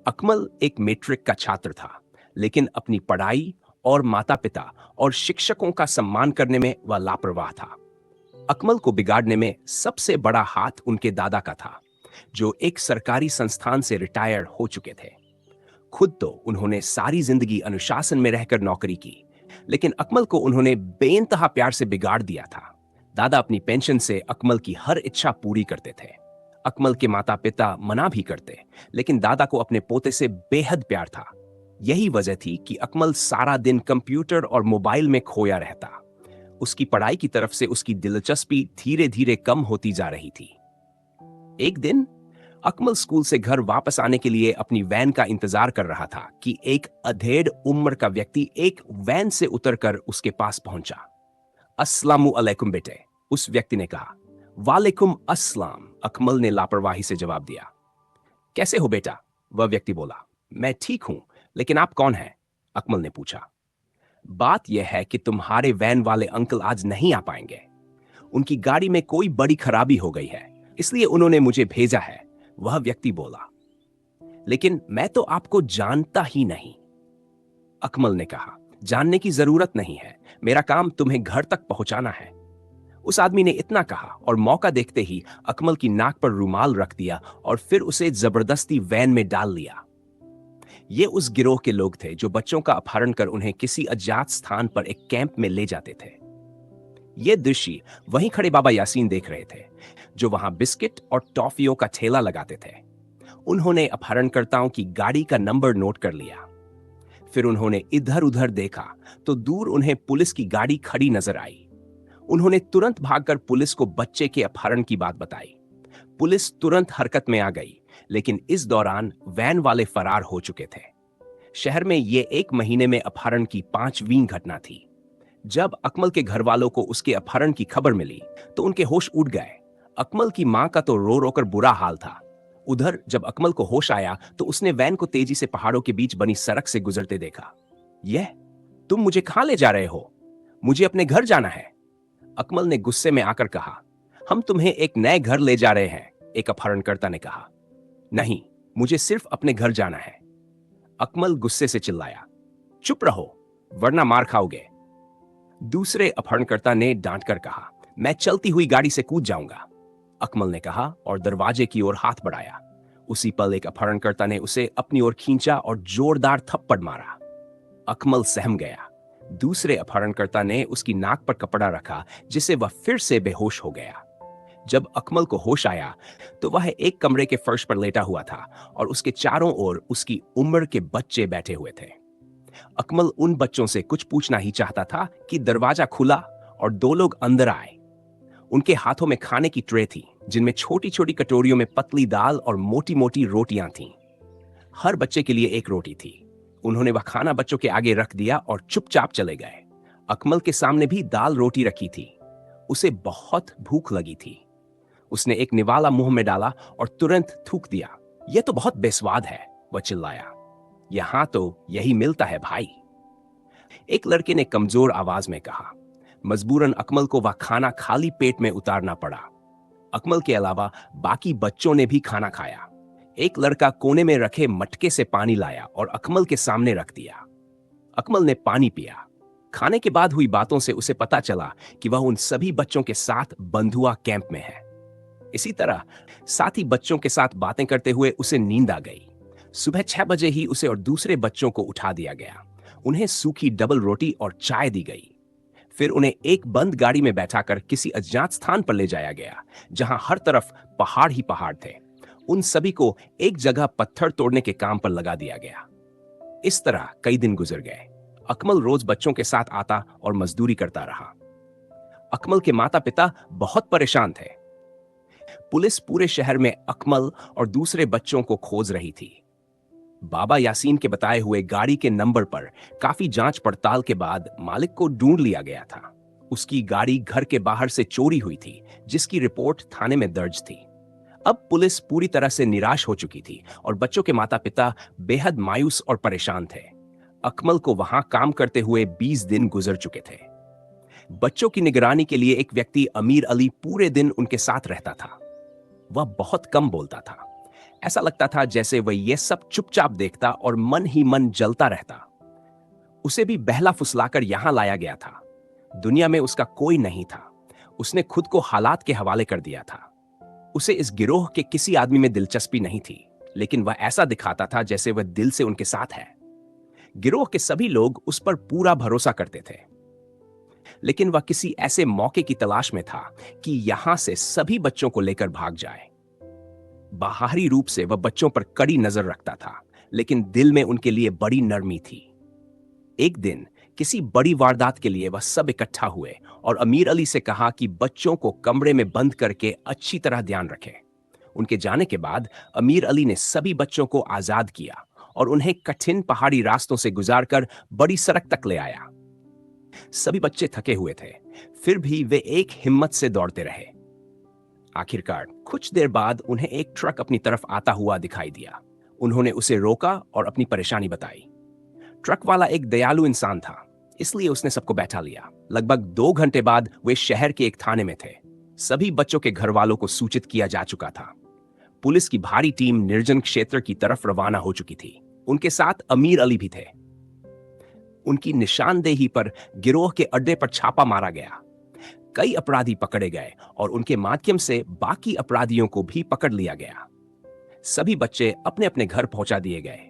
अकमल एक मैट्रिक का छात्र था, लेकिन अपनी पढ़ाई और माता-पिता और शिक्षकों का सम्मान करने में वह लापरवाह था। अकमल को बिगाड़ने में सबसे बड़ा हाथ उनके दादा का था, जो एक सरकारी संस्थान से रिटायर हो चुके थे। खुद तो उन्होंने सारी जिंदगी अनुशासन में रहकर नौकरी की, लेकिन अकमल को उन्होंने बेइंतहा प्यार से बिगाड़ दिया था। दादा अपनी पेंशन से अकमल की हर इच्छा पूरी करते थे। अकमल के माता पिता मना भी करते, लेकिन दादा को अपने पोते से बेहद प्यार था। यही वजह थी कि अकमल सारा दिन कंप्यूटर और मोबाइल में खोया रहता। उसकी पढ़ाई की तरफ से उसकी दिलचस्पी धीरे धीरे कम होती जा रही थी। एक दिन अकमल स्कूल से घर वापस आने के लिए अपनी वैन का इंतजार कर रहा था कि एक अधेड़ उम्र का व्यक्ति एक वैन से उतरकर उसके पास पहुंचा। अस्सलामु अलैकुम बेटे, उस व्यक्ति ने कहा। वालेकुम अस्सलाम, अकमल ने लापरवाही से जवाब दिया। कैसे हो बेटा? वह व्यक्ति बोला। मैं ठीक हूं, लेकिन आप कौन हैं? अकमल ने पूछा। बात यह है कि तुम्हारे वैन वाले अंकल आज नहीं आ पाएंगे। उनकी गाड़ी में कोई बड़ी खराबी हो गई है, इसलिए उन्होंने मुझे भेजा है, वह व्यक्ति बोला। लेकिन मैं तो आपको जानता ही नहीं, अकमल ने कहा। जानने की जरूरत नहीं है, मेरा काम तुम्हें घर तक पहुंचाना है। उस आदमी ने इतना कहा और मौका देखते ही अकमल की नाक पर रुमाल रख दिया और फिर उसे जबरदस्ती वैन में डाल लिया। ये उस गिरोह के लोग थे जो बच्चों का अपहरण कर उन्हें किसी अज्ञात स्थान पर एक कैंप में ले जाते थे। ये दृश्य वहीं खड़े बाबा यासीन देख रहे थे, जो वहां बिस्किट और टॉफियों का ठेला लगाते थे। उन्होंने अपहरणकर्ताओं की गाड़ी का नंबर नोट कर लिया। फिर उन्होंने इधर उधर देखा तो दूर उन्हें पुलिस की गाड़ी खड़ी नजर आई। उन्होंने तुरंत भागकर पुलिस को बच्चे के अपहरण की बात बताई। पुलिस तुरंत हरकत में आ गई, लेकिन इस दौरान वैन वाले फरार हो चुके थे। शहर में ये एक महीने में अपहरण की 5वीं घटना थी। जब अकमल के घर वालों को उसके अपहरण की खबर मिली तो उनके होश उड़ गए। अकमल की मां का तो रो रो कर बुरा हाल था। उधर जब अकमल को होश आया तो उसने वैन को तेजी से पहाड़ों के बीच बनी सड़क से गुजरते देखा। यह, तुम मुझे कहां ले जा रहे हो? मुझे अपने घर जाना है, अकमल ने गुस्से में आकर कहा। हम तुम्हें एक नए घर ले जा रहे हैं, एक अपहरणकर्ता ने कहा। नहीं, मुझे सिर्फ अपने घर जाना है, अकमल गुस्से से चिल्लाया। चुप रहो, वरना मार खाओगे, दूसरे अपहरणकर्ता ने डांटकर कहा। मैं चलती हुई गाड़ी से कूद जाऊंगा, अकमल ने कहा और दरवाजे की ओर हाथ बढ़ाया। उसी पल एक अपहरणकर्ता ने उसे अपनी ओर खींचा और जोरदार थप्पड़ मारा। अकमल सहम गया। दूसरे अपहरणकर्ता ने उसकी नाक पर कपड़ा रखा, जिससे वह फिर से बेहोश हो गया। जब अकमल को होश आया तो वह एक कमरे के फर्श पर लेटा हुआ था और उसके चारों ओर उसकी उम्र के बच्चे बैठे हुए थे। अकमल उन बच्चों से कुछ पूछना ही चाहता था कि दरवाजा खुला और 2 लोग अंदर आए। उनके हाथों में खाने की ट्रे थी, जिनमें छोटी छोटी कटोरियों में पतली दाल और मोटी मोटी रोटियां थीं। हर बच्चे के लिए एक रोटी थी। उन्होंने वह खाना बच्चों के आगे रख दिया और चुपचाप चले गए। अकमल के सामने भी दाल रोटी रखी थी। उसे बहुत भूख लगी थी। उसने एक निवाला मुंह में डाला और तुरंत थूक दिया। यह तो बहुत बेस्वाद है, वह चिल्लाया। यहां तो यही मिलता है भाई, एक लड़के ने कमजोर आवाज में कहा। मजबूरन अकमल को वह खाना खाली पेट में उतारना पड़ा। अकमल के अलावा बाकी बच्चों ने भी खाना खाया। एक लड़का कोने में रखे मटके से पानी लाया और अकमल के सामने रख दिया। अकमल ने पानी पिया। खाने के बाद हुई बातों से उसे पता चला कि वह उन सभी बच्चों के साथ बंधुआ कैंप में है। इसी तरह साथी बच्चों के साथ बातें करते हुए उसे नींद आ गई। सुबह 6 बजे ही उसे और दूसरे बच्चों को उठा दिया गया। उन्हें सूखी डबल रोटी और चाय दी गई। फिर उन्हें एक बंद गाड़ी में बैठाकर किसी अज्ञात स्थान पर ले जाया गया, जहां हर तरफ पहाड़ ही पहाड़ थे। उन सभी को एक जगह पत्थर तोड़ने के काम पर लगा दिया गया। इस तरह कई दिन गुजर गए। अकमल रोज बच्चों के साथ आता और मजदूरी करता रहा। अकमल के माता पिता बहुत परेशान थे। पुलिस पूरे शहर में अकमल और दूसरे बच्चों को खोज रही थी। बाबा यासीन के बताए हुए गाड़ी के नंबर पर काफी जांच पड़ताल के बाद मालिक को ढूंढ लिया गया था। उसकी गाड़ी घर के बाहर से चोरी हुई थी, जिसकी रिपोर्ट थाने में दर्ज थी। अब पुलिस पूरी तरह से निराश हो चुकी थी और बच्चों के माता पिता बेहद मायूस और परेशान थे। अकमल को वहां काम करते हुए 20 दिन गुजर चुके थे। बच्चों की निगरानी के लिए एक व्यक्ति अमीर अली पूरे दिन उनके साथ रहता था। वह बहुत कम बोलता था। ऐसा लगता था जैसे वह ये सब चुपचाप देखता और मन ही मन जलता रहता। उसे भी बहला फुसलाकर यहां लाया गया था। दुनिया में उसका कोई नहीं था। उसने खुद को हालात के हवाले कर दिया था। उसे इस गिरोह के किसी आदमी में दिलचस्पी नहीं थी, लेकिन वह ऐसा दिखाता था जैसे वह दिल से उनके साथ है। गिरोह के सभी लोग उस पर पूरा भरोसा करते थे, लेकिन वह किसी ऐसे मौके की तलाश में था कि यहां से सभी बच्चों को लेकर भाग जाए। बाहरी रूप से वह बच्चों पर कड़ी नजर रखता था, लेकिन दिल में उनके लिए बड़ी नरमी थी। एक दिन किसी बड़ी वारदात के लिए वह सब इकट्ठा हुए और अमीर अली से कहा कि बच्चों को कमरे में बंद करके अच्छी तरह ध्यान रखें। उनके जाने के बाद अमीर अली ने सभी बच्चों को आजाद किया और उन्हें कठिन पहाड़ी रास्तों से गुजारकर बड़ी सड़क तक ले आया। सभी बच्चे थके हुए थे, फिर भी वे एक हिम्मत से दौड़ते रहे। आखिरकार कुछ देर बाद उन्हें एक ट्रक अपनी तरफ आता हुआ दिखाई दिया। उन्होंने उसे रोका और अपनी परेशानी बताई। ट्रक वाला एक दयालु इंसान था, इसलिए उसने सबको बैठा लिया। लगभग 2 घंटे बाद वे शहर के एक थाने में थे। सभी बच्चों के घर वालों को सूचित किया जा चुका था। पुलिस की भारी टीम निर्जन क्षेत्र की तरफ रवाना हो चुकी थी। उनके साथ अमीर अली भी थे। उनकी निशानदेही पर गिरोह के अड्डे पर छापा मारा गया। कई अपराधी पकड़े गए और उनके माध्यम से बाकी अपराधियों को भी पकड़ लिया गया। सभी बच्चे अपने अपने घर पहुंचा दिए गए।